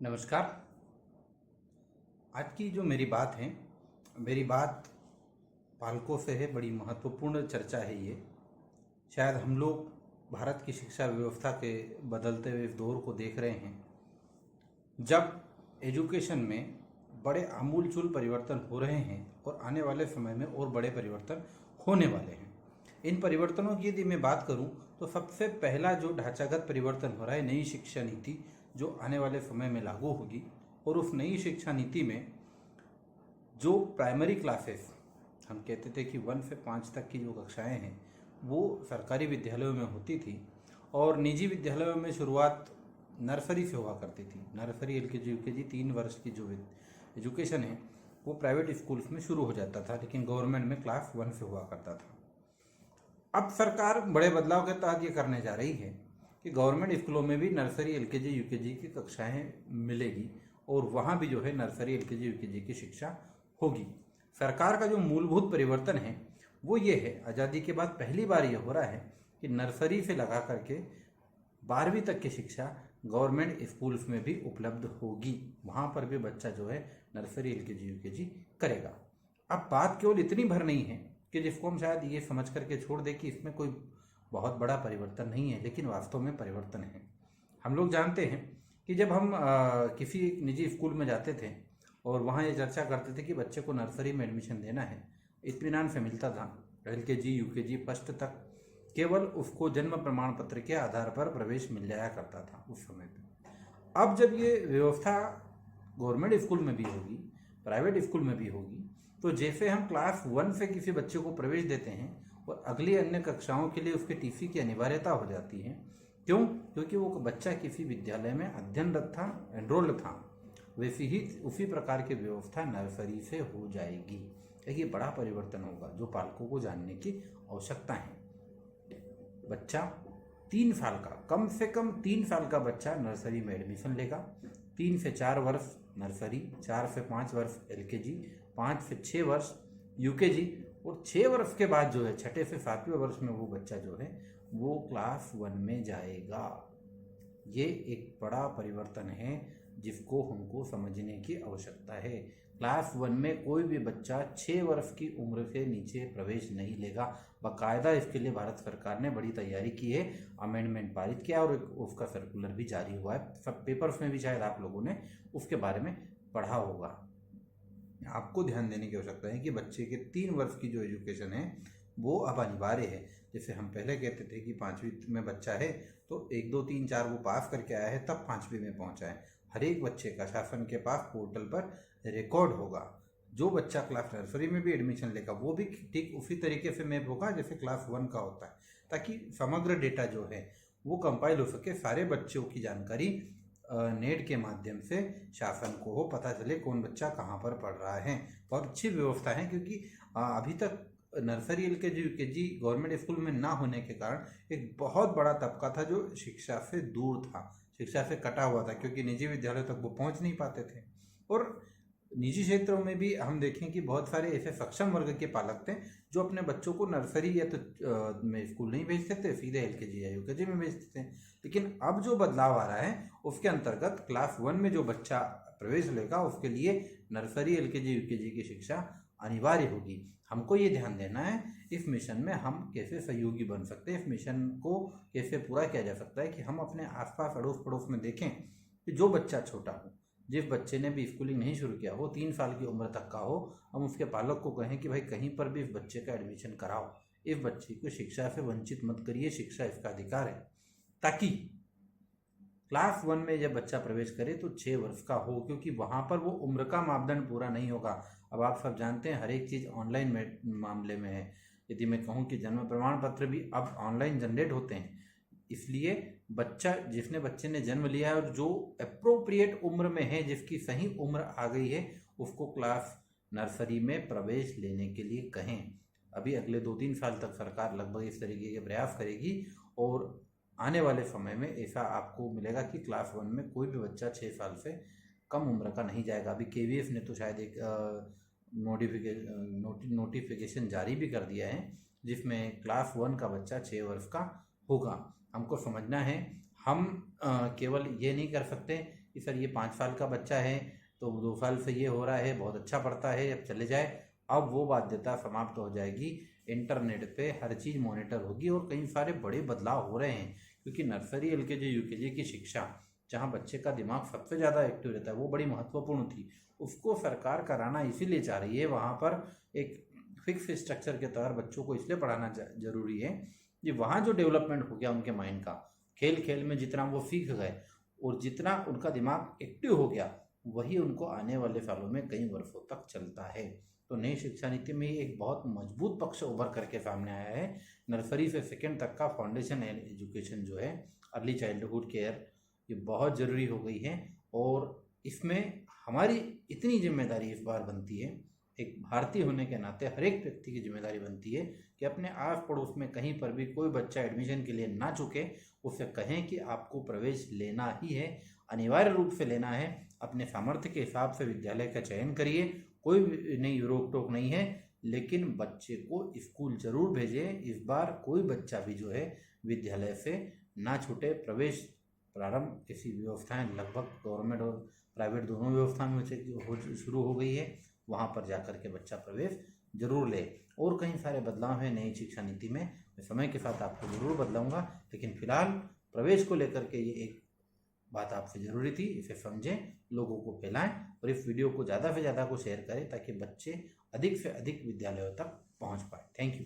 नमस्कार। आज की जो मेरी बात पालकों से है। बड़ी महत्वपूर्ण चर्चा है ये। शायद हम लोग भारत की शिक्षा व्यवस्था के बदलते हुए इस दौर को देख रहे हैं, जब एजुकेशन में बड़े आमूलचूल परिवर्तन हो रहे हैं और आने वाले समय में और बड़े परिवर्तन होने वाले हैं। इन परिवर्तनों की यदि मैं बात करूं तो सबसे पहला जो ढांचागत परिवर्तन हो रहा है, नई शिक्षा नीति जो आने वाले समय में लागू होगी। और उस नई शिक्षा नीति में जो प्राइमरी क्लासेस हम कहते थे कि 1 से 5 तक की जो कक्षाएं हैं वो सरकारी विद्यालयों में होती थी, और निजी विद्यालयों में शुरुआत नर्सरी से हुआ करती थी। नर्सरी, एलकेजी, यूकेजी 3 वर्ष की जो एजुकेशन है वो प्राइवेट स्कूल्स में शुरू हो जाता था, लेकिन गवर्नमेंट में क्लास 1 से हुआ करता था। अब सरकार बड़े बदलाव के तहत ये करने जा रही है कि गवर्नमेंट स्कूलों में भी नर्सरी, एलकेजी, यूकेजी की कक्षाएं मिलेगी, और वहाँ भी जो है नर्सरी, एलकेजी, यूकेजी की शिक्षा होगी। सरकार का जो मूलभूत परिवर्तन है वो ये है, आज़ादी के बाद पहली बार ये हो रहा है कि नर्सरी से लगा करके 12वीं तक की शिक्षा गवर्नमेंट स्कूल्स में भी उपलब्ध होगी। वहाँ पर भी बच्चा जो है नर्सरी, एलकेजी, यूकेजी करेगा। अब बात केवल इतनी भर नहीं है कि जिसको हम शायद ये समझ करके छोड़ दें कि इसमें कोई बहुत बड़ा परिवर्तन नहीं है, लेकिन वास्तव में परिवर्तन है। हम लोग जानते हैं कि जब हम किसी निजी स्कूल में जाते थे और वहाँ ये चर्चा करते थे कि बच्चे को नर्सरी में एडमिशन देना है, इत्मीनान से मिलता था। एलकेजी, यूकेजी, फर्स्ट तक केवल उसको जन्म प्रमाण पत्र के आधार पर प्रवेश मिल जाया करता था उस समय पे। अब जब ये व्यवस्था गवर्नमेंट स्कूल में भी होगी, प्राइवेट स्कूल में भी होगी, तो जैसे हम क्लास 1 से किसी बच्चे को प्रवेश देते हैं और अगली अन्य कक्षाओं के लिए उसके टीसी की अनिवार्यता हो जाती है। क्यों? क्योंकि वो बच्चा किसी विद्यालय में अध्ययनरत था, एनरोल्ड था। वैसी ही उसी प्रकार की व्यवस्था नर्सरी से हो जाएगी। ये बड़ा परिवर्तन होगा जो पालकों को जानने की आवश्यकता है। बच्चा 3 साल का, कम से कम 3 साल का बच्चा नर्सरी में एडमिशन लेगा। 3 से 4 वर्ष नर्सरी, 4 से 5 वर्ष एलकेजी, 5 से 6 वर्ष यूकेजी, और 6 वर्ष के बाद जो है 6ठे से 7वें वर्ष में वो बच्चा जो है वो क्लास 1 में जाएगा। ये एक बड़ा परिवर्तन है जिसको हमको समझने की आवश्यकता है। क्लास 1 में कोई भी बच्चा 6 वर्ष की उम्र से नीचे प्रवेश नहीं लेगा। बाकायदा इसके लिए भारत सरकार ने बड़ी तैयारी की है, अमेंडमेंट पारित किया और उसका सर्कुलर भी जारी हुआ है। सब पेपर्स में भी शायद आप लोगों ने उसके बारे में पढ़ा होगा। आपको ध्यान देने की आवश्यकता है कि बच्चे के 3 वर्ष की जो एजुकेशन है वो अब अनिवार्य है। जैसे हम पहले कहते थे कि 5वीं में बच्चा है तो 1, 2, 3, 4 वो पास करके आया है तब 5वीं में पहुंचा है। हर एक बच्चे का शासन के पास पोर्टल पर रिकॉर्ड होगा। जो बच्चा क्लास नर्सरी में भी एडमिशन लेगा वो भी ठीक उसी तरीके से मैप होगा जैसे क्लास 1 का होता है, ताकि समग्र डेटा जो है वो कंपाइल हो सके। सारे बच्चों की जानकारी नेट के माध्यम से शासन को हो पता चले कौन बच्चा कहाँ पर पढ़ रहा है। बहुत अच्छी व्यवस्था है, क्योंकि अभी तक nursery, LKG, UKG government school में ना होने के कारण एक बहुत बड़ा तबका था जो शिक्षा से दूर था, शिक्षा से कटा हुआ था, क्योंकि निजी विद्यालयों तक वो पहुंच नहीं पाते थे। और निजी क्षेत्रों में भी हम देखें कि बहुत सारे ऐसे सक्षम वर्ग के पालक थे जो अपने बच्चों को नर्सरी या तो में स्कूल नहीं भेजते थे, सीधे एलकेजी या यूकेजी में भेजते थे। लेकिन अब जो बदलाव आ रहा है उसके अंतर्गत क्लास 1 में जो बच्चा प्रवेश लेगा उसके लिए नर्सरी, एलकेजी, यूकेजी की शिक्षा अनिवार्य होगी। हमको ये ध्यान देना है इस मिशन में हम कैसे सहयोगी बन सकते हैं, इस मिशन को कैसे पूरा किया जा सकता है कि हम अपने आसपास अड़ोस पड़ोस में देखें कि जो बच्चा छोटा हो, जिस बच्चे ने भी स्कूलिंग नहीं शुरू किया हो, 3 साल की उम्र तक का हो, हम उसके पालक को कहें कि भाई कहीं पर भी इस बच्चे का एडमिशन कराओ। इस बच्चे को शिक्षा से वंचित मत करिए, शिक्षा इसका अधिकार है। ताकि क्लास 1 में जब बच्चा प्रवेश करे तो 6 वर्ष का हो, क्योंकि वहाँ पर वो उम्र का मापदंड पूरा नहीं होगा। अब आप सब जानते हैं हर एक चीज़ ऑनलाइन मामले में है। यदि मैं कहूँ कि जन्म प्रमाण पत्र भी अब ऑनलाइन जनरेट होते हैं, इसलिए बच्चा जिसने बच्चे ने जन्म लिया है और जो अप्रोप्रिएट उम्र में है, जिसकी सही उम्र आ गई है, उसको क्लास नर्सरी में प्रवेश लेने के लिए कहें। अभी अगले 2-3 साल तक सरकार लगभग इस तरीके के प्रयास करेगी और आने वाले समय में ऐसा आपको मिलेगा कि क्लास 1 में कोई भी बच्चा 6 साल से कम उम्र का नहीं जाएगा। अभी केवीएफ ने तो शायद एक नोटिफिकेशन जारी भी कर दिया है जिसमें क्लास 1 का बच्चा 6 वर्ष का होगा। हमको समझना है, हम केवल ये नहीं कर सकते कि सर ये 5 साल का बच्चा है तो 2 साल से ये हो रहा है, बहुत अच्छा पढ़ता है, अब चले जाए। अब वो बाध्यता समाप्त हो जाएगी, इंटरनेट पे हर चीज़ मॉनिटर होगी और कई सारे बड़े बदलाव हो रहे हैं, क्योंकि नर्सरी एलकेजी यूकेजी की शिक्षा जहाँ बच्चे का दिमाग सबसे ज़्यादा एक्टिव रहता है वो बड़ी महत्वपूर्ण थी, उसको सरकार कराना इसीलिए चाह रही है। वहाँ पर एक फिक्स स्ट्रक्चर के तहत बच्चों को इसलिए पढ़ाना जरूरी है कि वहाँ जो डेवलपमेंट हो गया उनके माइंड का, खेल खेल में जितना वो सीख गए और जितना उनका दिमाग एक्टिव हो गया, वही उनको आने वाले सालों में कई वर्षों तक चलता है। तो नई शिक्षा नीति में एक बहुत मजबूत पक्ष उभर करके सामने आया है। नर्सरी से सेकेंड तक का फाउंडेशन एजुकेशन जो है, अर्ली चाइल्डहुड केयर, ये बहुत ज़रूरी हो गई है। और इसमें हमारी इतनी जिम्मेदारी इस बार बनती है, एक भारतीय होने के नाते हर एक व्यक्ति की जिम्मेदारी बनती है कि अपने आस पड़ोस में कहीं पर भी कोई बच्चा एडमिशन के लिए ना चुके, उसे कहें कि आपको प्रवेश लेना ही है, अनिवार्य रूप से लेना है। अपने सामर्थ्य के हिसाब से विद्यालय का चयन करिए, कोई नई रोक टोक नहीं है, लेकिन बच्चे को स्कूल जरूर भेजें। इस बार कोई बच्चा भी जो है विद्यालय से ना छूटे। प्रवेश प्रारंभ किसी व्यवस्थाएं लगभग गवर्नमेंट और प्राइवेट दोनों व्यवस्था में से शुरू हो गई है, वहाँ पर जाकर के बच्चा प्रवेश जरूर ले। और कई सारे बदलाव हैं नई शिक्षा नीति में, मैं समय के साथ आपको जरूर बदलाऊंगा, लेकिन फिलहाल प्रवेश को लेकर के ये एक बात आपसे ज़रूरी थी, इसे समझें, लोगों को फैलाएं और इस वीडियो को ज़्यादा से ज़्यादा को शेयर करें ताकि बच्चे अधिक से अधिक विद्यालयों तक पहुंच पाए। Thank you.